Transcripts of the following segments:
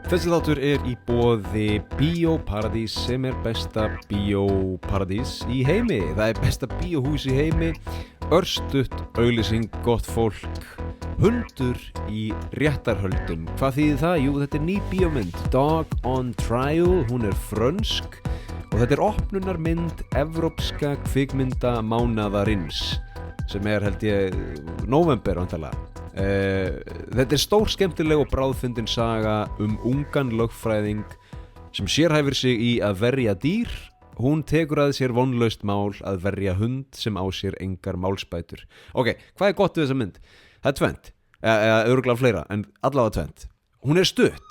Þessi þáttur í boði Bíóparadís sem besta bíóparadís í heimi. Það besta bíóhús í heimi, örstutt auglýsing, gott fólk, hundur í réttarhöldum. Hvað þýðir það? Jú, þetta ný bíómynd, Dog on Trial, hún frönsk og þetta opnunarmynd evrópska kvikmyndamánaðarins sem held ég nóvember vantarlega. Þetta stór skemmtileg og bráðfyndin saga ungan lögfræðing sem sérhæfir sig í að verja dýr. Hún tekur að sér vonlaust mál að verja hund sem á sér engar málsbætur. Ok, hvað gott við þessa mynd? Það tvennt, eða örugglega fleira, en allavega tvennt. Hún stutt,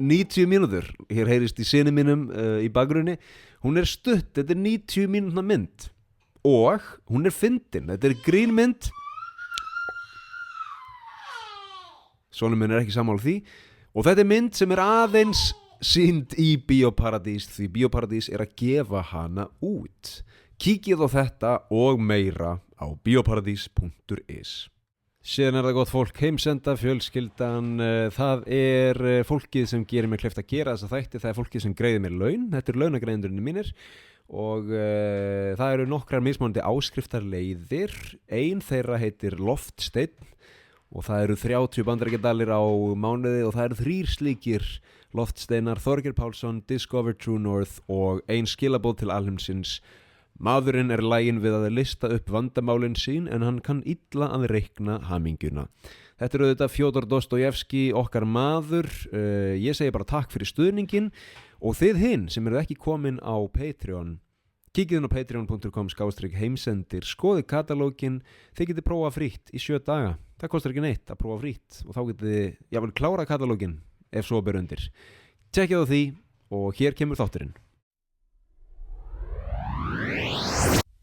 90 mínútur, hér heyrist í syni mínum í bakgrunni. Hún stutt, þetta 90 mínútna mynd og hún fyndin, þetta grínmynd. Sonur minn ekki sammála því og þetta mynd sem aðeins sýnd í Bíóparadís því Bíóparadís að gefa hana út. Kíkið á þetta og meira á bioparadís.is. Síðan það gott fólk, heimsenda, fjölskyldan, það fólkið sem gerir mér kleift að gera þessa þætti, það fólkið sem greiðir mér laun, þetta launagreiðendurnir mínir og það eru nokkrar mismunandi áskriftarleiðir, ein þeirra heitir Loftsteinn og það eru 30 bandaríkjadalir á mánuði og það eru 3 slíkir loftsteinar, Þorgeir Pálsson, Discover True North og ein skilaboð til alheimsins. Maðurinn laginn við að lista upp vandamálin sín en hann kann illa að reikna hamingjuna. Þetta auðvitað Fjodor Dostojevski, okkar maður. Ég segi bara takk fyrir stuðningin og þið hinn sem ekki komin á Patreon. Kíkið inn á patreon.com/heimsendir, skoðið katalógin, þið getið prófa frítt í 7 daga. Það kostar ekki neitt að prófa frítt og þá getið þið jafnvel klára katalógin ef svo ber undir. Tjekkið á því og hér kemur þátturinn.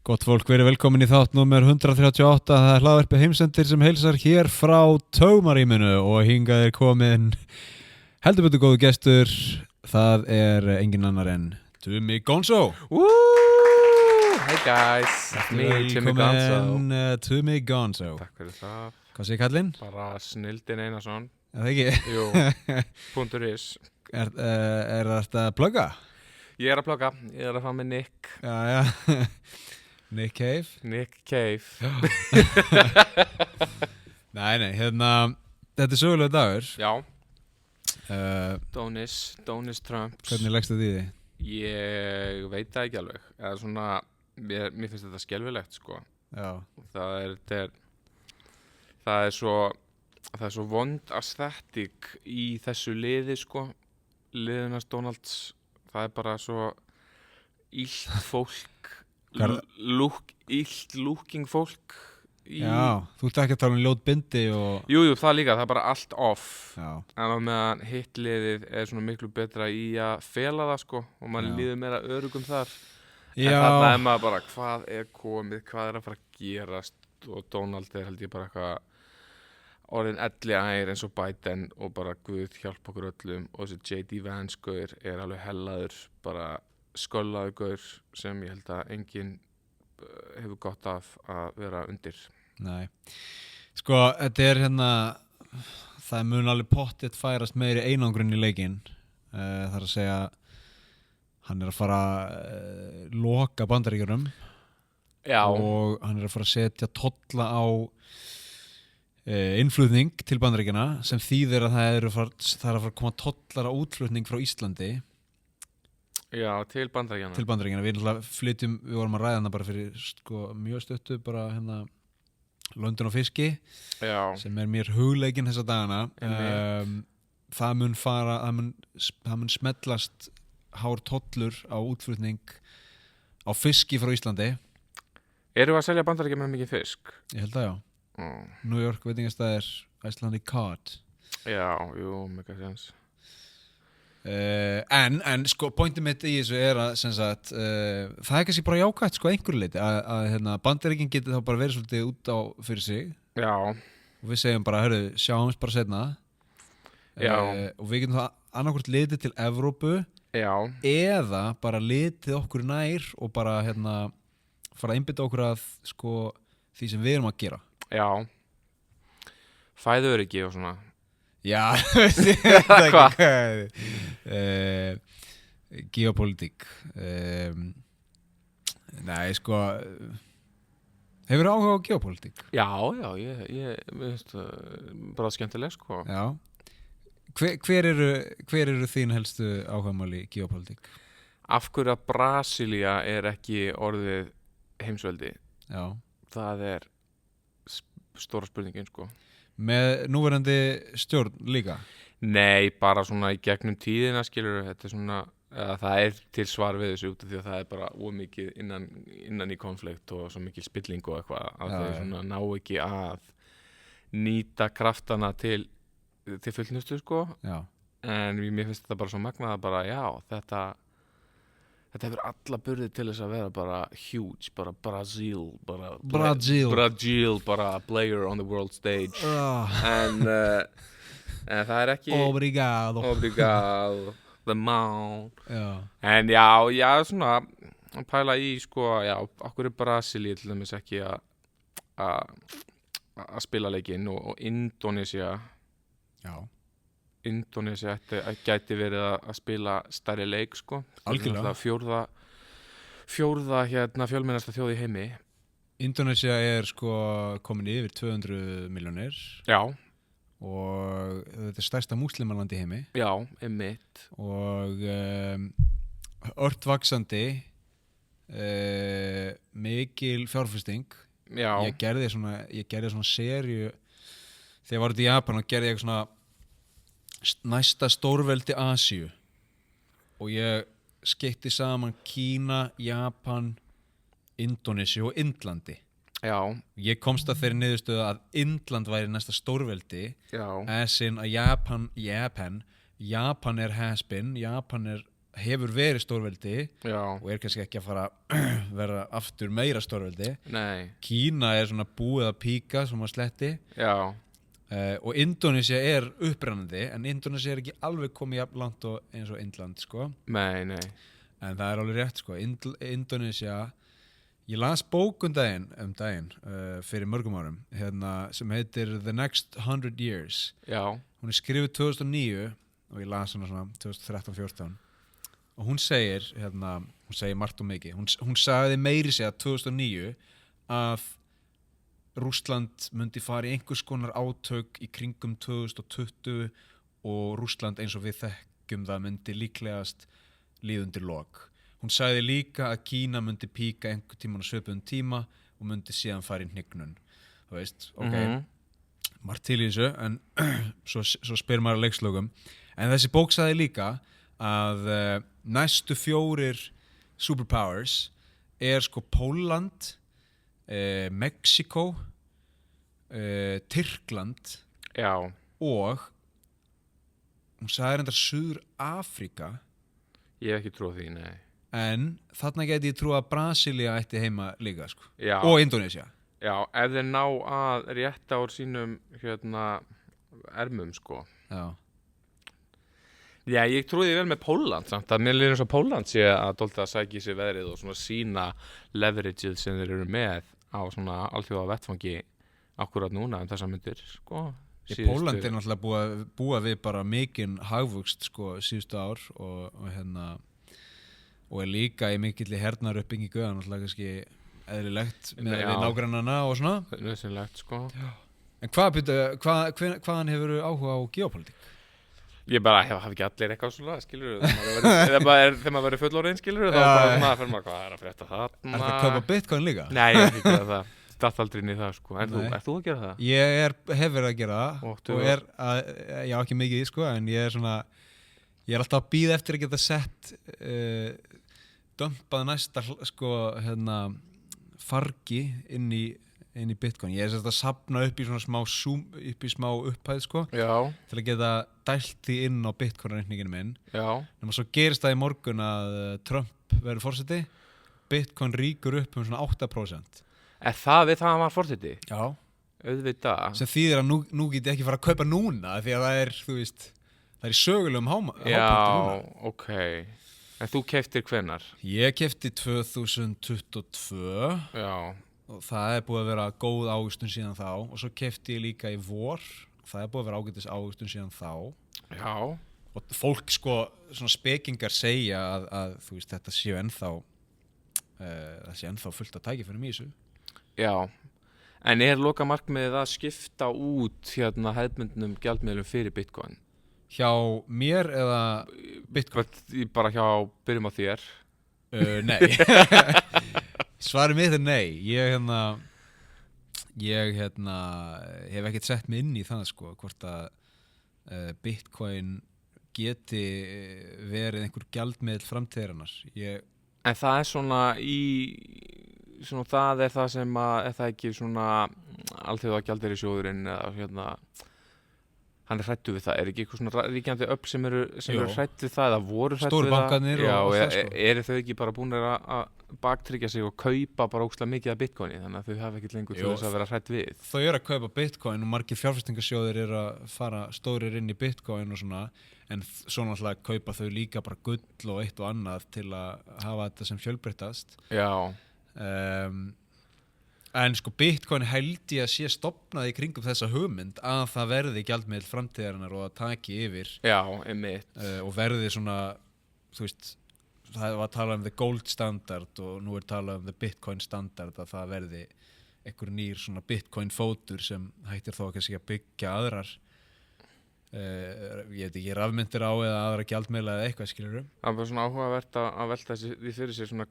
Gott fólk, verið velkomin í þátt númer 138. Það hlaðvarpið Heimsendir sem heilsar hér frá Tómarýminu og hingað komin heldur betur góðu gestur. Það engin annar en Tumi Gonzo. Hey guys, Tumi Gonzo. Tumi Gonzo. Takk fyrir það. Hvað segir kallinn? Bara Snildin Einarsson. Það ekki? Jú, .is. Þetta að plugga? Ég að plugga, ég að fá með Nick. Já. Nick Cave? Nick Cave. Nei, þetta sögulega dagur. Já. Donis Trump. Hvernig leggstu þið í því? Ég veit það ekki alveg. Eða svona, mér finnst þetta skelfilegt, sko. Já. Það er svo vond aesthetic í þessu liði, sko. Liðinast Donalds. Það bara svo illt fólk, illt looking fólk. Já, þú ert ekki að tala ljót bindi og... Jú, það líka, það er bara allt off. Já. En á meðan hitt liðið svona miklu betra í að fela það, sko, og maður líður meira örugum þar. Já. En þarna maður bara, hvað komið, hvað að fara að gerast, og Donald held ég bara eitthvað orðin elliær eins og Biden og bara Guð hjálp okkur öllum og þessi J.D. Vance gaur alveg hellaður, bara sköllaður gaur sem ég held að enginn hefur gott af að vera undir. Nei, sko þetta það mun alveg pottitt færast meiri einangrun í leikinn. Það að segja hann að fara loka Bandaríkjunum. Já. Og hann að fara að setja tolla á innflutning til Bandaríkjanna sem þýðir að það er að fara að koma tollar á útflutning frá Íslandi. Já, til Bandaríkjanna. Til Bandaríkjanna, við vorum að ræða hana bara fyrir mjög stuttu, bara London og fiski. Já. Sem mér hugleikinn þessa dagana. Það mun smellast hár tollur á útflutning á fiski frá Íslandi. Eru að selja Bandaríkjanna með mikið fisk? Ég held að já. New York veitingastæðir, Icelandic Cod. Já, jú, mega sens. En sko, pointið mitt í þessu að sem sagt, það kannski bara jákvætt sko einhverju leyti að Bandaríkin geti þá bara verið svolítið út á fyrir sig. Já. Og við segjum bara, sjáumst bara seinna. Já. Og við getum það annarkvort litið til Evrópu. Já. Eða bara litið okkur nær og bara fara að einbytta okkur að sko því sem við erum að gera. Já. Fæðuöryggi og svona. Já, ég veit ekki hvað geopolítík Nei, sko hefur áhuga á geopolítík? Já, ég veist bara skemmtileg sko. Já Hver eru þín helstu áhugamáli í geopolítík? Af hverju að Brasilía er ekki orðið heimsveldi? Já Það er stóra spurningin sko. Með núverandi stjórn líka? Nei, bara svona í gegnum tíðina skilur þetta er svona, það er til svar við þessu út af því að það er bara ómikið innan í konflikt og svo mikil spilling og eitthvað að þau svona ná ekki að nýta kraftana til fullnustu sko. Já. En mér finnst þetta bara svo magnað að bara já, þetta hefur alla burði til þess að vera bara huge, bara Brazil bara player on the world stage en það er ekki Obrigado the mount já. En já, svona að pæla í sko, já, okkur er Brasilía til dæmis ekki að spila leikinn og Indonesia gæti verið að spila stærri leik sko. Algjörlega. Fjórða fjölmennasta þjóð í heimi. Indonesia er sko komin yfir 200 milljónir. Já. Og þetta er stærsta múslimaland í heimi. Já, einmitt. Og ört vaxandi mikil fjárfesting. Já. Ég gerði svona seríu þegar ég var út í Japan og gerði ég svona næsta stórveldi Asíu og ég skeytti saman Kína, Japan, Indonésiu og Indlandi. Já. Ég komst að þeirri niðurstöðu að Indland væri næsta stórveldi. Já. As in að Japan er has-been, hefur verið stórveldi. Já. Og er kannski ekki að fara vera aftur meira stórveldi. Nei. Kína er svona búið að píka sem að sletti. Já. Og Indonesia er upprennandi en Indonesia er ekki alveg komið jafn langt eins og Indland sko. Nei. En það er alveg rétt sko. Indonesia, ég las bók um daginn fyrir mörgum árum sem heitir The Next 100 Years. Já. Hún er skrifuð 2009 og ég las hana svona 2013-14 og hún segir margt og mikið. Hún sagði meiri segja 2009 að Rússland myndi fara í einhvers konar átök í kringum 2020 og Rússland eins og við þekkjum það myndi líklegast líðundir lok. Hún sagði líka að Kína myndi píka einhver tíman á svipuðum tíma og myndi síðan fara í hnignun. Þú veist, margt til í þessu en svo spyr maður að leikslögum. En þessi bók sagði líka að næstu 4 superpowers er sko Pólland, Mexiko, Tyrkland. Já. Og hún sagði reyndar Suður-Afríka. Ég hef ekki trúið því, nei. En þarna geti ég trúið að Brasilía ætti heima líka sko. Já. Og Indonesia. Já, ef þeir ná að rétta úr sínum ermum sko. Já. Já, ég trúiði vel með Pólland samt að mér líður eins og Pólland sé að dólta að sækja í sig veðrið og svona sína leverageið sem þeir eru með á svona alþjóða vettfangi akkurat núna þessar myndir sko. Pólland er náttúrulega búa við bara mikinn hagvöxt sko síðustu ár og er líka í mikilli hernaruppbyggingu náttúrulega kannski eðlilegt með nágrannana og svona. Nauðsynlegt sko. Já. En hvaðan hefur áhuga á geopolítík? Ég bara hef ekki allir eitthvað svona, skilur þegar maður verið fullorðinn, skilur þá bara fyrir maður hvað er að frétta þarna. Er það að kaupa bitcoin líka? Nei, ég hef ekki gera það. Datt aldrei inn í það sko. Ert þú að gera það? Ég hef verið að gera það og já ekki mikið sko, en ég er alltaf að bíða eftir að geta sett dömpað næsta sko fargi inn í bitcoin. Ég er að safna upp í svona smá upphæð sko. Já. Til að geta dælt því inn á bitcoin-reikninginu minn. Já. Nefnum svo gerist það í morgun að Trump verður forseti. Bitcoin ríkur upp svona 8%. Er það við það að hann var forseti? Já. Auðvitað. Sem þýðir að nú get ég ekki fara að kaupa núna því að það er, þú veist, það er í sögulegum hápunkti núna. Já, ok. En þú keyptir hvenær? Ég keypti 2022. Já. Og það er búið að vera góð ávistun síðan þá og svo keypti ég líka í vor það er búið að vera ágætis ávöxtun síðan þá Já, og fólk sko, svona spekingar segja að þú veist, þetta séu ennþá það sé ennþá fullt að tækifærum í þessu. já. En loka markmiðið að skipta út hérna hefðbundnum gjaldmiðlum fyrir Bitcoin? Hjá mér eða Bitcoin? Bara byrjum á þér. Nei. Svarið mitt er nei. Ég hef ekkert sett mig inn í það sko, hvort að Bitcoin geti verið einhver gjaldmiðl framtíðarinnar. En það er svona það er það sem að, er það ekki svona alþjóða gjaldeyrisjóðurinn eða hann er hræddur við það, er ekki eitthvað svona ríkjandi öfl sem eru hrædd við það, eða voru hrædd við það? Stóru bankarnir og það sko. Eru þau ekki bara búin að baktryggja sig og kaupa bara ógeðslega mikið af Bitcoini, þannig að þau hafa ekkert lengur til þess að vera hrædd við? Þau eru að kaupa Bitcoin og margir fjárfestingarsjóðir eru að fara stórir inn í Bitcoin og svona, en svo náttúrulega kaupa þau líka bara gull og eitt og annað til að hafa þetta sem fjölbreyttast. Já. En sko Bitcoin held ég að sé stofnað í kringum þessa hugmynd að það verði gjaldmiðl framtíðarinnar og að taki yfir. Já, einmitt. Og verði svona, þú veist, það var að tala the gold standard og nú talað the Bitcoin standard, að það verði einhver nýr svona Bitcoin fótur sem hættir þó kannski að byggja aðrar ég veit ekki, rafmyntir á eða aðra gjaldmiðla eða eitthvað, skilurðu. Það var svona áhugavert að velta því fyrir sér svona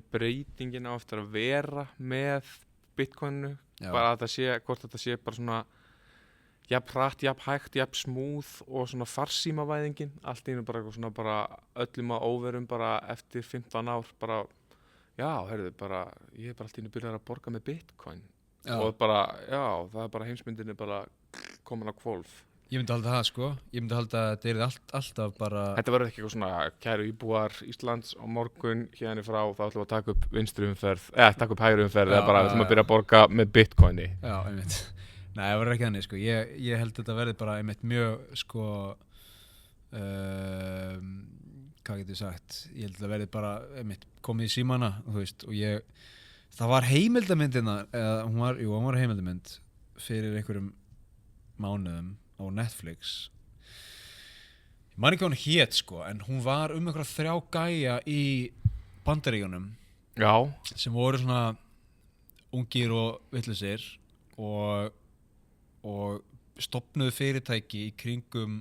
breytingin á eftir að vera með Bitcoinu, bara að þetta sé, hvort þetta sé bara svona jafn hratt, jafn hægt, jafn smúð og svona farsímavæðingin, allt í einu bara svona bara öllum að óverum bara eftir 15 ár bara, já, heyrðu, bara ég bara allt í einu byrjar að borga með Bitcoin og bara, já, það er bara heimsmyndinni bara komin á hvolf. Ég myndi halda það sko, ég myndi halda að þetta er alltaf bara... Þetta verður ekki eitthvað svona kæru íbúar Íslands á morgun hérna frá, þá ætlum við að taka upp vinstri umferð, taka upp hægri umferð, eða bara við ætlum að byrja að borga með Bitcoini. Já, einmitt. Nei, það verður ekki þannig sko, ég held að þetta verði bara einmitt mjög sko, hvað getur ég sagt, ég held að þetta verði bara einmitt komið í símana, þú veist, og það var heimildamyndina, eða hún var heimildamynd fyrir einhverjum mánuðum á Netflix. Ég man ekki hvað hún hét sko, en hún var einhverja 3 gæja í Bandaríkjunum. Já. Sem voru svona ungir og vitlausir og stofnuðu fyrirtæki í kringum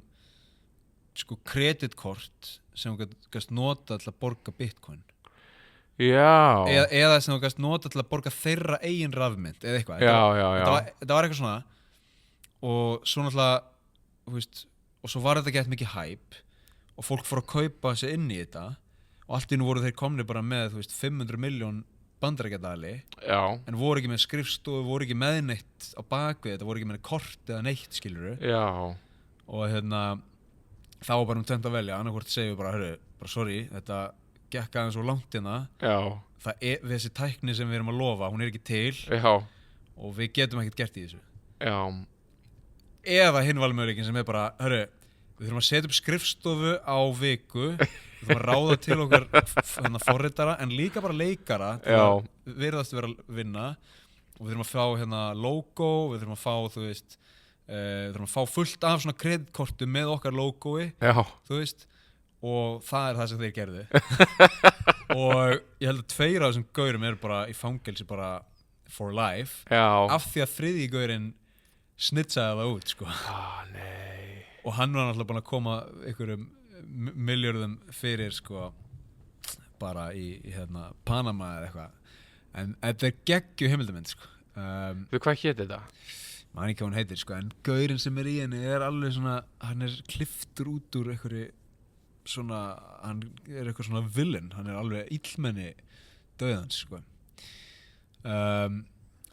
sko kreditkort sem þú gast nota til að borga Bitcoin. Já. Eða sem þú gast nota til að borga þeirra eigin rafmynt eða eitthvað. Já. Þetta var eitthvað svona. Og svo náttúrulega, þú veist, og svo var þetta gett mikið hæp og fólk fór að kaupa sig inn í þetta og allt í nú voru þeir komni bara með, þú veist, 500 milljón bandaríkjadali en voru ekki með skrifstofu, voru ekki með neitt á bakvið þetta, voru ekki með kort eða neitt, skilurðu. Já. Og þá var bara tvennt að velja, annarkvort segjum við bara, hörru, bara sorry, þetta gekk aðeins svo langt hérna. Já. Þessi tækni sem við erum að lofa, hún er ekki til. Já. Og við getum ekkert gert í þessu. Já. Eða hinn valmöguleikin sem er bara, hörru, við þurfum að setja upp skrifstofu á viku, við þurfum að ráða til okkar forritara, en líka bara leikara til að virðast vera að vinna og við þurfum að fá logo, við þurfum að fá, þú veist, við þurfum að fá fullt af svona kreditkortum með okkar logoi, þú veist, og það er það sem þeir gerðu. Og ég held að 2 af þessum gaurum eru bara í fangelsi bara for life, af því að 3. gaurinn snitsaði það út sko. Nei. Og hann var náttúrulega búinn að koma einhverjum milljörðum fyrir sko bara í Panama eða eitthvað. En þetta er geggju heimildamynd sko. Hvað hét þetta? Man ekki hvað hún heitir sko, en gaurinn sem er í henni er alveg svona, hann er klipptur út úr einhverju svona, hann er eitthvað svona villain, hann er alveg illmenni dauðans sko.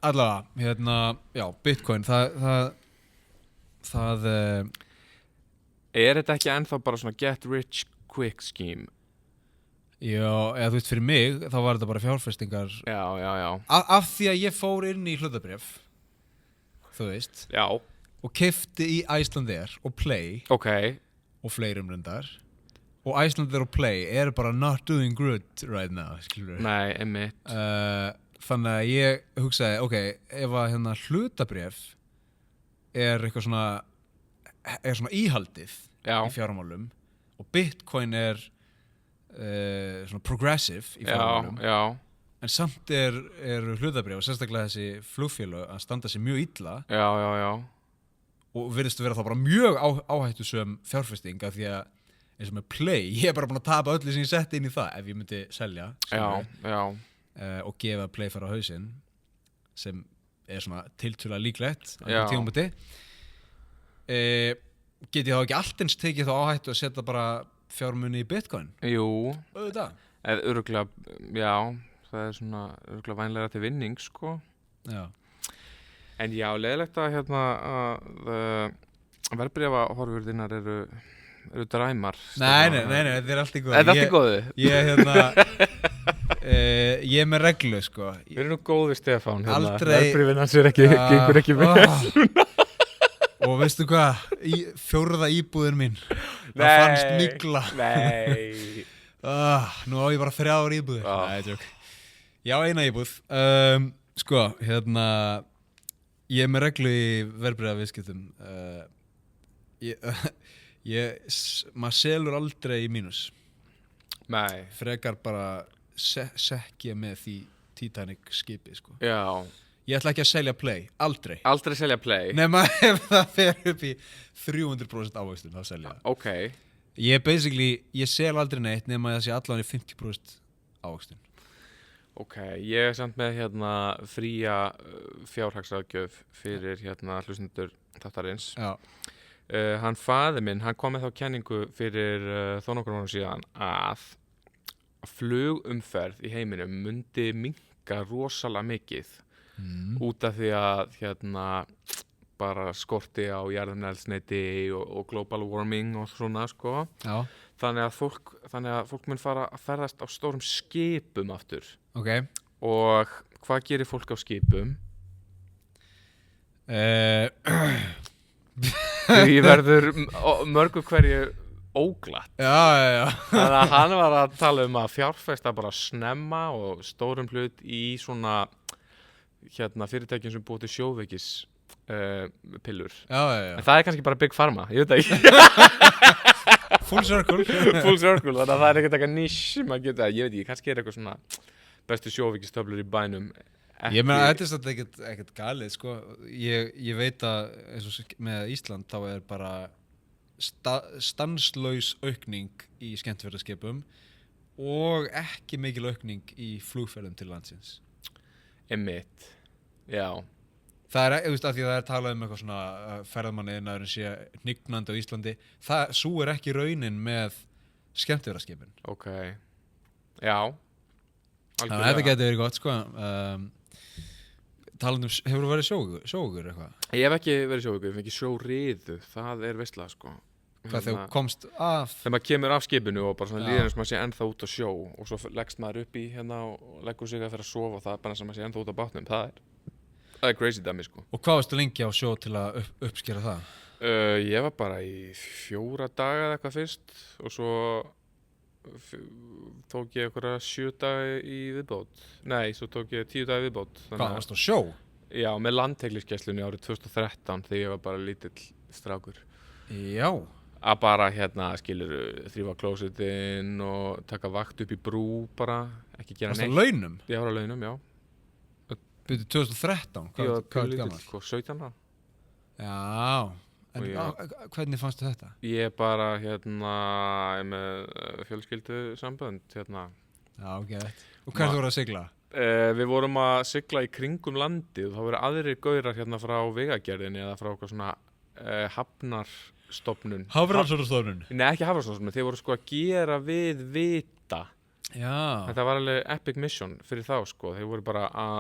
Allavega, já, Bitcoin, það er þetta ekki ennþá bara svona get rich quick scheme? Já, eða þú veist, fyrir mig, þá var þetta bara fjárfestingar. Já. Af því að ég fór inn í hlutabréf, þú veist. Já. Og keypti í Icelandair og Play. Ok. Og fleirum reyndar. Og Icelandair og Play eru bara not doing good right now, skilur við. Nei, einmitt. Þannig að ég hugsaði, ok, ef að hlutabréf er eitthvað svona íhaldið Já. í fjármálum og Bitcoin er svona progressive í fjármálum Já. en samt eru hlutabréf og sérstaklega þessi flugfélög að standa sig mjög illa Já. og virðist vera þá bara mjög áhættusöm fjárfesting af því að eins og með Play, ég er bara búin að tapa öllu sem ég setti inn í það ef ég myndi selja Já. Og gefa Play fara á hausinn sem er svona tiltölulega líklegt á Já. tímapunkti get ég þá ekki allt eins tekið þá áhættu að setja bara fjármuni í Bitcoin? Jú, Auðvitað. örugglega, já, það er svona örugglega vænlega til vinning, sko. Já. En já, leiðilegt að að verðbréfahorfurðinnar eru dræmar. Nei, þetta er allt í góðu. Er þetta allt í góðu? Ég er með reglu, sko. Við erum nú góði, Stefán, hérna. Aldrei- Verðbréfin hans gengur ekki vel. Og veistu hvað, fjórða íbúðin mín, það fannst mygla. Nei. Nú á ég bara 3 íbúðir. Nei, tjók. Já, eina íbúð. Sko, ég er með reglu í verðbréfaviðskiptum. Maður selur aldrei í mínus. Nei. Frekar bara sekja með því Titanic skipi, sko. Já. Ég ætla ekki að selja Play, aldrei. Aldrei selja Play. Nema ef það fer upp í 300% ávöxtun, þá selja það. Ok. Ég sel aldrei neitt nema það sé allan í 50% ávöxtun. Ok, ég er samt með fría fjárhagsráðgjöf fyrir hlustendur þáttarins. Já. Hann faðir minn, hann kom með þá kenningu fyrir þó nokkrum árum síðan að flugumferð í heiminum mundi minnka rosalega mikið út af því að bara skorti á jarðefnaeldsneyti og global warming og svona, sko. Já. Þannig að fólk mun fara að ferðast á stórum skipum aftur. Ok. Og hvað gerir fólk á skipum? Því verður mörgu hverju óglatt. Já. Þannig að hann var að tala um að fjárfesta bara snemma og stórum hlut í svona fyrirtækjum sem búið til sjóveikis pillur. Já. En það er kannski bara Big Pharma, ég veit ekki. Full circle. Full circle, þannig að það er ekkert eitthvað niche sem að geta, ég veit ekki, kannski er eitthvað svona bestu sjóveikistöflur í bænum. Ég meina, þetta er ekkert galið, sko. Ég veit að eins og með Ísland þá er bara stanslaus aukning í skemmtiferðaskipum og ekki mikil aukning í flugferðum til landsins. Einmitt, já. Það er, þú veist, af því að það er talað um eitthvað svona ferðamanniðnaðurinn sé hnignandi á Íslandi. Sú er ekki raunin með skemmtiferðaskipin. Ok, já. Þannig að þetta getur verið gott, sko. Talandum, hefur þú verið sjóugur eitthvað? Ég hef ekki verið sjóugur, ég hef ekki sjóriðu, það er veistla, sko. Hvað þegar þú komst af? Þegar maður kemur af skipinu og bara svona líður eins og maður sé ennþá út á sjó og svo leggst maður upp í og leggur sig að fyrir að sofa og það er bara eins og maður sé ennþá út á bátnum, það er crazy dæmi, sko. Og hvað varstu lengi á sjó til að uppskera það? Ég var bara í 4 daga eða eitthvað fyrst og svo tók ég einhverja 7 daga í viðbót. Nei, svo tók ég 10 daga í viðbót. Hvað, varstu á sjó? Já, með landhelgisgæslunni árið 2013 þegar ég var bara lítill strákur. Já. Að bara skilurðu, þrífa klósettinn og taka vakt upp í brú bara, ekki gera neitt. Varstu á launum? Ég var á launum, já. Byrju 2013? Hvað er gammal? 17 ára. Já. En hvernig fannstu þetta? Ég bara, með fjölskyldu sambönd, Já, ok. Og hvert voru að sigla? Við vorum að sigla í kringum landið og þá voru aðrir gaurar frá Vegagerðinni eða frá eitthvað svona hafnarstofnun. Hafrannsóknastofnun? Nei, ekki hafrannsóknastofnun, þeir voru sko að gera við vita. Já. Þetta var alveg epic mission fyrir þá, sko. Þeir voru bara að,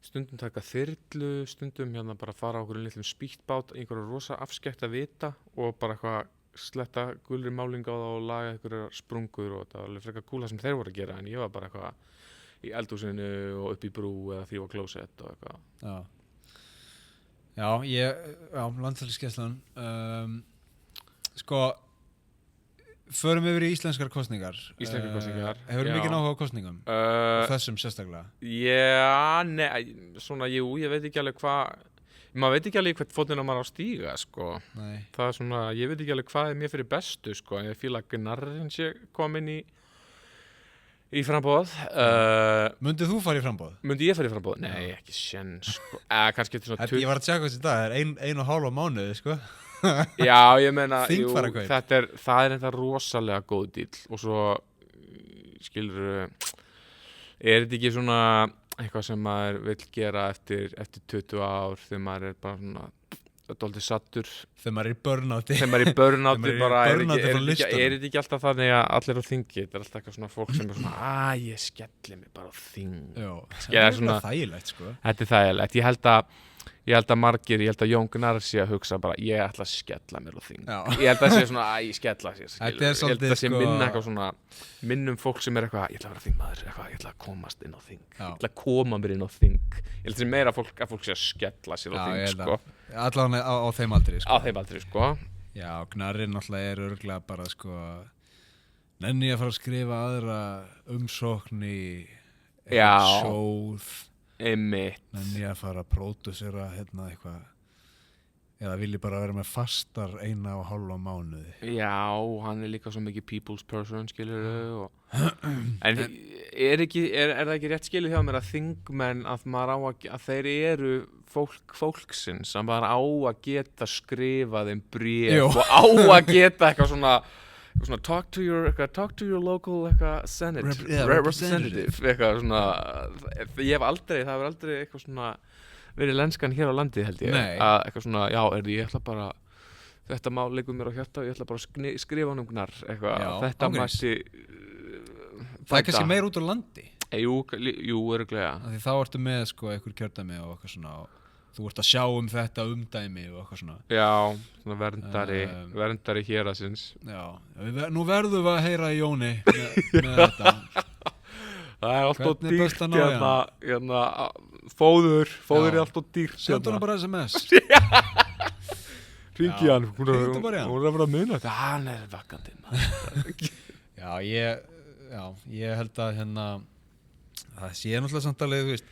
stundum taka þyrlu, stundum bara fara á okkur litlum spýttbát, einhverja rosa afskekta vita og bara eitthvað sletta gulri máling á það og laga einhverjar sprungur og þetta var alveg frekar kúla sem þeir voru að gera en ég var bara eitthvað í eldhúsinu og upp í brú eða þrífa klósett og eitthvað. Já, landhelgisgæslan. Sko, förum yfir í íslenskar kosningar. Hefur mikið áhuga á kosningum? Þessum sérstaklega? Já, nei, svona, ég veit ekki alveg hvað. maður veit ekki alveg hvert fótinn á maður á stíga sko. Nei. Það svona, ég veit ekki alveg hvað mér fyrir bestu sko. Ég fíla að Gnarrinn sé komin í framboð. Mundið þú fara í framboð? Myndi ég fara í framboð? Nei, ekki séns sko. Kannski eftir svona Ég var að tjekka þessi dag, það er 1,5 mánuði sko. Já, ég meina, Þingfararkaup. það er þetta rosalega góð dýl og svo skilur þetta ekki svona eitthvað sem maður vill gera eftir 20 ár þegar maður er bara svona dálítið sattur Þegar maður er í burnouti þegar maður er í burnouti bara burnouti frá listanum. er þetta ekki alltaf þannig að allir á þingi þetta er alltaf eitthvað svona fólk sem er svona ég skelli mig bara á þing það er svona þægilegt sko. Þetta er þægilegt, ég held að margir, ég held að Jón Gnarr sé að hugsa bara, ég ætla að skella mér á þing. Ég held að það sé svona, ég skella sér, skilur. Ég held að það sé minna eitthvað svona, minnum fólk sem er eitthvað, ég ætla að vera þingmaður, eitthvað, ég ætla að komast inn á þing. Ég ætla að koma mér inn á þing. Ég held að það sé meira að fólk sé að skella sér á þing, sko. Allavega á þeim aldri, sko. Á þeim aldri, sko. Já, Gnarrinn náttúrulega er örugglega bara, sko, nenni að fara að skrifa aðra umsókn í sjóð. Einmitt. Nenni að fara að pródúsera eitthvað eða vilji bara vera með fastar 1,5 mánuði. Já, hann er líka svo mikið people's person, skilur en er það ekki rétt skilið hjá mér að þingmenn að maður að þeir eru fólksins að maður á að geta skrifað bréf og á að geta eitthvað svona talk to your local senate representative eitthvað svona það hefur aldrei eitthvað svona verið lenskan hér á landi held ég að eitthvað svona, ég ætla bara þetta mál liggur mér á hjarta og ég ætla bara að skrifa hann Gnarr eitthvað, þetta mætti það er kannski meir út á landi jú, örugglega því þá ertu með sko einhver kjördæmi og eitthvað svona þú ert að sjá þetta umdæmi og eitthvað svona já, svona verndari hérasins já, nú verðum við að heyra í Jóni með þetta það er alltaf dýrt hérna fóður er alltaf dýrt sendu hann bara SMS hringi hann hún er að vera að muna þetta hann er vakandi ég held að það sé náttúrulega samt alveg þú veist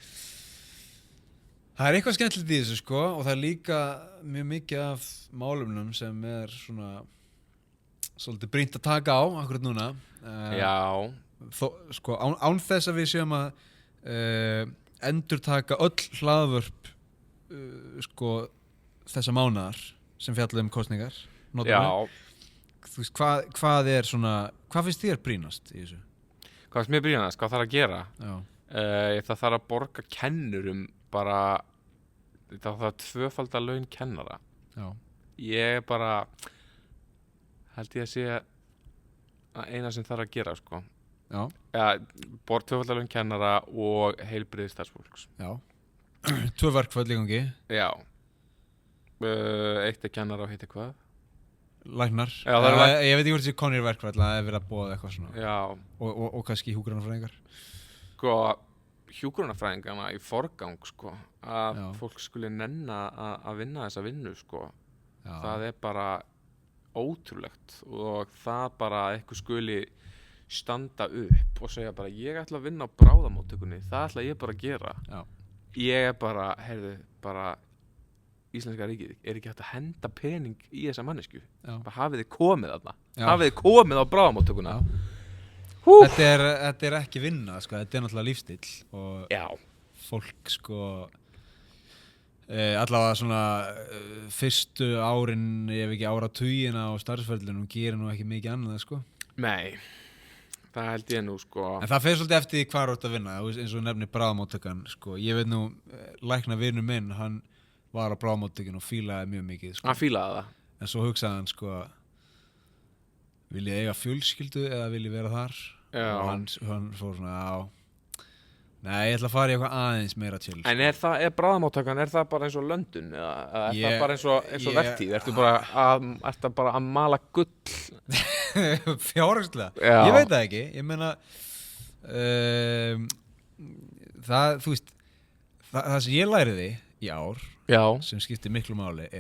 það er eitthvað skemmtilegt í þessu sko og það er líka mjög mikið af málumnum sem er svona svolítið brýnt að taka á akkurat núna sko án þess að við séum að endurtaka öll hlaðvörp sko þessa mánaðar sem fjalla kosningar þú veist hvað er svona hvað finnst þér brýnast í þessu? Hvað finnst mér brýnast? Hvað þarf að gera? Það þarf að borga kennurum bara það þarf að tvöfalda laun kennara ég er bara held ég að sé að eina sem þarf að gera sko tvöfalda laun kennara og heilbrigðisstarfsfólks 2 verkföll í gangi eitt er kennara og heitir hvað? Læknar ég veit ekki hvort þessi konir verkföll að það er verið að boða eitthvað svona og kannski hjúkrunarfræðingar sko hjúkrunarfræðingarna í forgang sko, að fólk skuli nenna að vinna þessa vinnu sko. Það er bara ótrúlegt og það bara eitthvað skuli standa upp og segja bara ég ætla að vinna á bráðamóttökunni það ætla ég bara að gera ég er bara, heyrðu, bara Íslenska ríkið er ekki hægt að henda pening í þessa mannesku bara hafið þið komið þarna hafið þið komið á bráðamóttökuna Þetta er ekki vinna, sko. Þetta er náttúrulega lífstíll og fólk sko allavega svona fyrstu árin, ég hef ekki áratugina á starfsferðlunum gerir nú ekki mikið annað sko. Nei, það held ég nú sko. En það fer svolítið eftir hvað þú ert að vinna eins og nefnir bráðamóttökan sko. Ég veit nú, lækna vinur minn hann var á bráðamóttökun og fílaði mjög mikið sko. Hann fílaði það. En svo hugsaði hann sko vil ég eiga fjölskyldu eða vil ég vera þar og hann fór svona nei, ég ætla að fara í eitthvað aðeins meira chill En er bráðamóttakan, er það bara eins og London eða er það bara eins og vertíð ertu bara að mala gull fjárhagslega ég veit það ekki, ég meina það, þú veist það sem ég læriði í ár sem skiptir miklu máli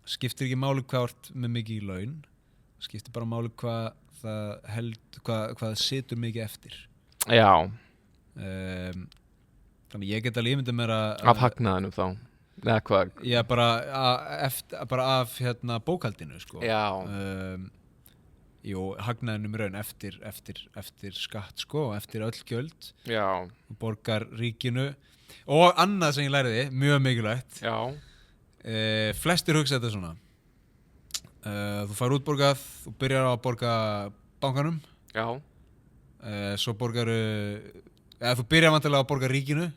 skiptir ekki máli hvað með mikið í laun skiptir bara máli hvað það situr mikið eftir þannig ég get alveg ímyndað mér af hagnaðinum þá Nei, hvað? Já, bara af hérna bókhaldinu, sko. Já. Jú, hagnaðinum raun eftir skatt, sko, eftir öll gjöld. Já. Þú borgar ríkinu. Og annað sem ég læriði, mjög mikilvægt. Já. Flestir hugsa þetta svona. Þú fær útborgað, þú byrjar á að borga bankanum. Já. Svo borgaru, þú byrjar vantilega að borga ríkinu,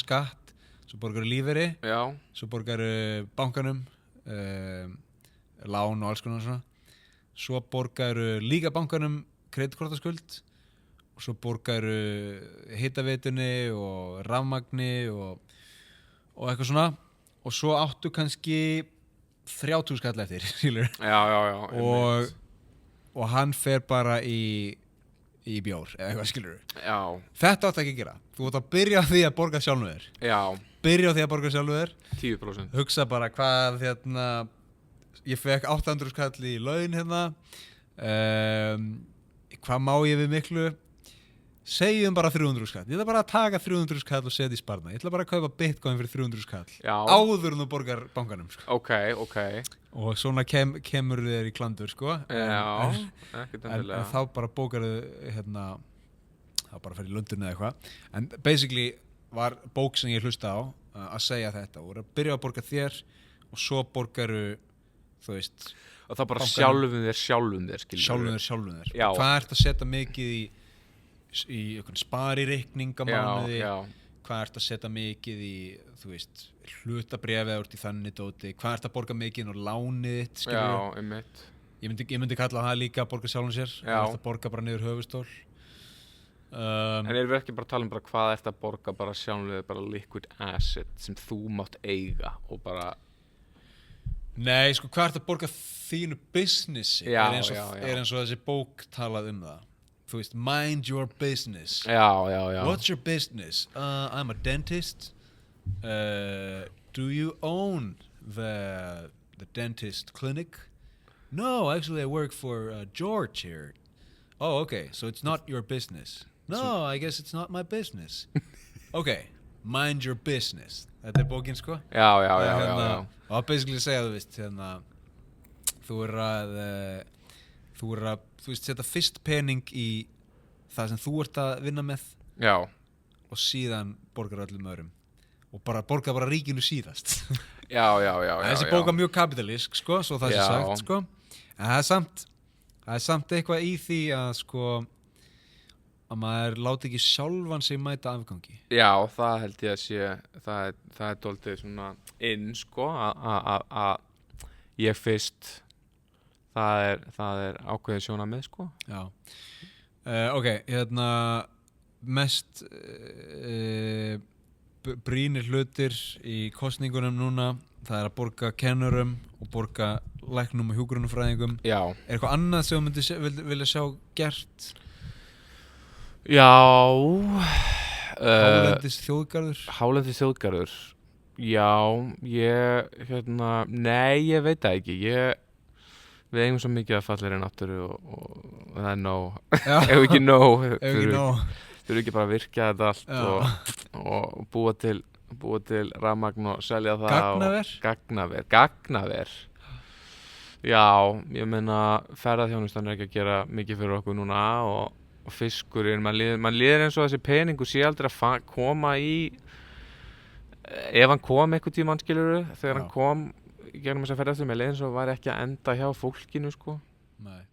skatt, svo borgaru lífeyri, Já. svo borgaru bankanum, lán og alls konar svona. Svo borgaru líka bankanum kreditkortaskuld og svo borgaru hitaveitunni og rafmagni og eitthvað svona og svo áttu kannski 30 skall eftir, skilur. Já. Og hann fer bara í bjór, eða eitthvað, skilur. Já. Þetta átt ekki að gera. Þú átt að byrja á því að borga sjálfum þér. Já. Byrja á því að borga sjálfum þér. 10%. Hugsa bara hvað, ég fekk 800 skall í laun, hvað má ég við miklu? Segjum bara 300 skall. Ég ætla bara að taka 300 skall og setja í sparna. Ég ætla bara að kaupa bitcoin fyrir 300 skall. Já. Áður en þú borgar bankanum, sko. Ok. Og svona kemur þér í klandur, sko. Já, ekkert endilega. En þá bara bókarðu, þá bara fer í Lundun eða eitthvað. En basically var bók sem ég hlusta á að segja þetta. Og að byrja að borga þér og svo borgaru, þú veist. Og það bara sjálfum þér, skilur. Sjálfum þér. Já. Hvað ert að setja mikið í sparireikning á mánuði? Já. Hvað ert að setja mikið í, þú veist, hlutabréf eða úr í þannig dóti? Hvað ert að borga mikið inn á lánið þitt, skilur? Já, einmitt. Ég myndi kalla það líka að borga sjálfum sér. Já. Það ert að borga bara niður höfuðstól. En erum við ekki bara að tala bara hvað ert að borga bara sjálfum bara liquid asset sem þú mátt eiga og bara... Nei, sko, hvað ert að borga þínu businessi? Já. Er eins og þessi bók talað það. Þú veist, mind your business. Já. What's your business? I'm a dentist. Do you own the dentist clinic? No, actually I work for George here. Oh, okay, so it's not your business. No, I guess it's not my business. Okay, mind your business. Þetta bókin, sko. Já. Og basically segja, þú veist, þú veist, setja fyrst pening í það sem þú ert að vinna með. Já. Og síðan borgar öllum öðrum. Og borgar bara ríkinu síðast. Já. Þessi bóka mjög kapitalísk, sko, svo það sé sagt, sko. En það er samt eitthvað í því að, sko, að maður láti ekki sjálfan sig mæta afgangi. Já, það held ég að sé, það er dálítið svona inn, sko, að ég fyrst, það er ákveðið sjónarmið, sko. Já. Ok, mest brýnir hlutir í kosningunum núna, það er að borga kennurum og borga læknum og hjúkrunarfræðingum. Já. Er eitthvað annað sem þú myndir vilja sjá gert? Já. Hálendis þjóðgarður? Já, nei, ég veit það ekki. Við eigum svo mikið að fallir í náttúru og það er nóg. Ef ekki nóg. Þurfum ekki bara að virkja þetta allt og búa til rafmagn og selja það. Gagnaver. Já, ég meina ferðaþjónustan er ekki að gera mikið fyrir okkur núna og fiskurinn, man líður eins og þessi peningur sé aldrei að koma í, ef hann kom einhvern tímann, skilurðu, þegar hann kom gegnum þess að ferðaþjónustan, með leið eins og var ekki að enda hjá fólkinu, sko. Nei.